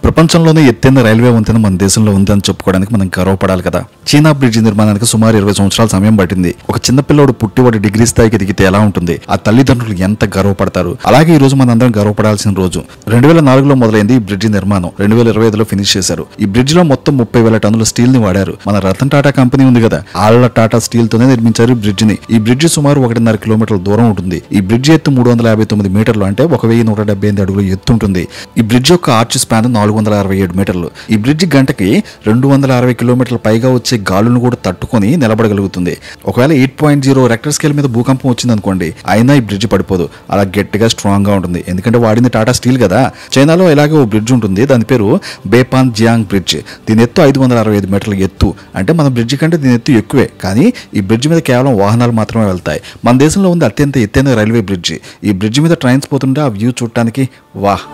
ప్రపంచంలోనే ఎత్తైన రైల్వే వంతెన మన దేశంలో ఉందని చెప్పుకోవడానికి మనం గర్వపడాలి కదా. చైనా బ్రిడ్జి నిర్మాణానికి సుమారు 20 సంవత్సరాల సమయం పట్టింది. ఒక చిన్న పిల్లోడు పుట్టి వాడి డిగ్రీ స్థాయికి ఎదిగితే ఎలా ఉంటుంది, ఆ తల్లిదండ్రులు ఎంత గర్వపడతారు. అలాగే ఈ రోజు మనందరం గర్వపడాల్సిన రోజు. 2004లో మొదలైంది ఈ బ్రిడ్జి నిర్మాణం. 2025లో ఫినిష్ చేశారు. ఈ బ్రిడ్జ్ లో మొత్తం 30,000 టన్నుల స్టీల్ ని వాడారు. మన రతన్ టాటా కంపెనీ ఉంది కదా, ఆళ్ల టాటా స్టీల్ తోనే నిర్మించారు ఈ బ్రిడ్జ్ ని. ఈ బ్రిడ్జి సుమారు 1.5 కిలోమీటర్ల దూరం ఉంటుంది. ఈ బ్రిడ్జి ఎత్తు 359 మీటర్లు, అంటే 1178 అడుగులు ఎత్తు ఉంటుంది. ఈ బ్రిడ్జ్ యొక్క ఆర్చ్ స్పాన్ 467 మీటర్లు. ఈ బ్రిడ్జి గంటకి 260 కిలోమీటర్ల పైగా వచ్చే గాలులను కూడా తట్టుకొని నిలబడగలుగుతుంది. ఒకవేళ 8.0 రెక్టర్ స్కేల్ మీద భూకంపం వచ్చింది అనుకోండి, అయినా ఈ బ్రిడ్జి పడిపోదు. అలా గట్టిగా స్ట్రాంగ్ గా ఉంటుంది, ఎందుకంటే వాడింది టాటా స్టీల్ కదా. చైనాలో ఇలాగే ఓ బ్రిడ్జ్ ఉంటుంది, దాని పేరు బేపాన్ జియాంగ్ బ్రిడ్జ్. దీని ఎత్తు 565 మీటర్ల ఎత్తు, అంటే మన బ్రిడ్జి కంటే దీని ఎత్తు ఎక్కువే. కానీ ఈ బ్రిడ్జి మీద కేవలం వాహనాలు మాత్రమే వెళ్తాయి. మన దేశంలో ఉంది అత్యంత ఎత్తైన రైల్వే బ్రిడ్జి. ఈ బ్రిడ్జి మీద ట్రైన్స్ పోతుంటే ఆ వ్యూ చూడటానికి వాహ్.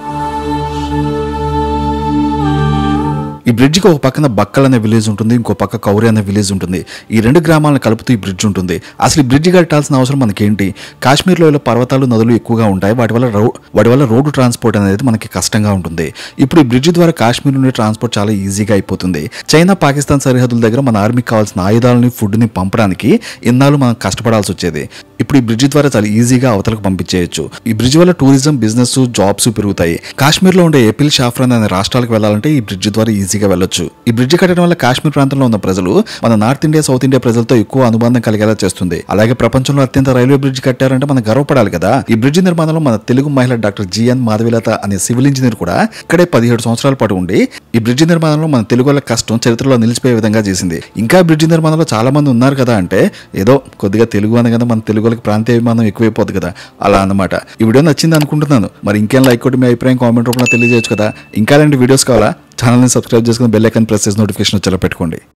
ఈ బ్రిడ్జికి ఒక పక్కన బక్కల్ అనే విలేజ్ ఉంటుంది, ఇంకో పక్క కౌరి అనే విలేజ్ ఉంటుంది. ఈ రెండు గ్రామాలను కలుపుతూ ఈ బ్రిడ్జ్ ఉంటుంది. అసలు ఈ బ్రిడ్జి కట్టాల్సిన అవసరం మనకేంటి? కాశ్మీర్లో ఇలా పర్వతాలు, నదులు ఎక్కువగా ఉంటాయి. వాటి వల్ల రోడ్డు ట్రాన్స్పోర్ట్ అనేది మనకి కష్టంగా ఉంటుంది. ఇప్పుడు ఈ బ్రిడ్జి ద్వారా కాశ్మీర్ నుండి ట్రాన్స్పోర్ట్ చాలా ఈజీగా అయిపోతుంది. చైనా, పాకిస్తాన్ సరిహద్దుల దగ్గర మన ఆర్మీకి కావాల్సిన ఆయుధాలని, ఫుడ్ని పంపడానికి ఇన్నాళ్ళు మనం కష్టపడాల్సి వచ్చేది. ఇప్పుడు ఈ బ్రిడ్జి ద్వారా చాలా ఈజీగా అవతలకు పంపించేయచ్చు. ఈ బ్రిడ్జి వల్ల టూరిజం, బిజినెస్, జాబ్స్ పెరుగుతాయి. కాశ్మీర్లో ఉండే ఏపిల్, షాఫ్రాన్ అనే రాష్ట్రాలకు వెళ్ళాలంటే ఈ బ్రిడ్జి ద్వారా ఈజీగా వెళ్ళొచ్చు. ఈ బ్రిడ్జి కట్టడం వల్ల కాశ్మీర్ ప్రాంతంలో ఉన్న ప్రజలు మన నార్త్ ఇండియా, సౌత్ ఇండియా ప్రజలతో ఎక్కువ అనుబంధం కలిగేలా చేస్తుంది. అలాగే ప్రపంచంలో అత్యంత రైల్వే బ్రిడ్జి కట్టారంటే మనం గర్వపడాలి కదా. ఈ బ్రిడ్జి నిర్మాణంలో మన తెలుగు మహిళ డాక్టర్ జిఎన్ మాధవిలత అనే సివిల్ ఇంజనీర్ కూడా ఇక్కడే 17 సంవత్సరాల పాటు ఉండి ఈ బ్రిడ్జి నిర్మాణంలో మన తెలుగు వాళ్ళ కష్టం చరిత్రలో నిలిచిపోయే విధంగా చేసింది. ఇంకా బ్రిడ్జి నిర్మాణంలో చాలా మంది ఉన్నారు కదా, అంటే ఏదో కొద్దిగా తెలుగు అనగానే మన తెలుగు వాళ్ళకి ప్రాంతీయ అభిమానం ఎక్కువైపోతుంది కదా, అలా అన్నమాట. ఈ వీడియో నచ్చింది అనుకుంటున్నాను. మరి ఇంకేం లైక్ కొట్టి మీ అభిప్రాయం కామెంట్ రూపంలో తెలియజేయచ్చు కదా. ఇంకా ఇలాంటి వీడియోస్ కావాలా, ఛానల్ని సబ్స్క్రైబ్ చేసుకుని బెల్ ఐకాన్ ప్రెస్ చేసి నోటిఫికేషన్ వచ్చేలా పెట్టుకోండి.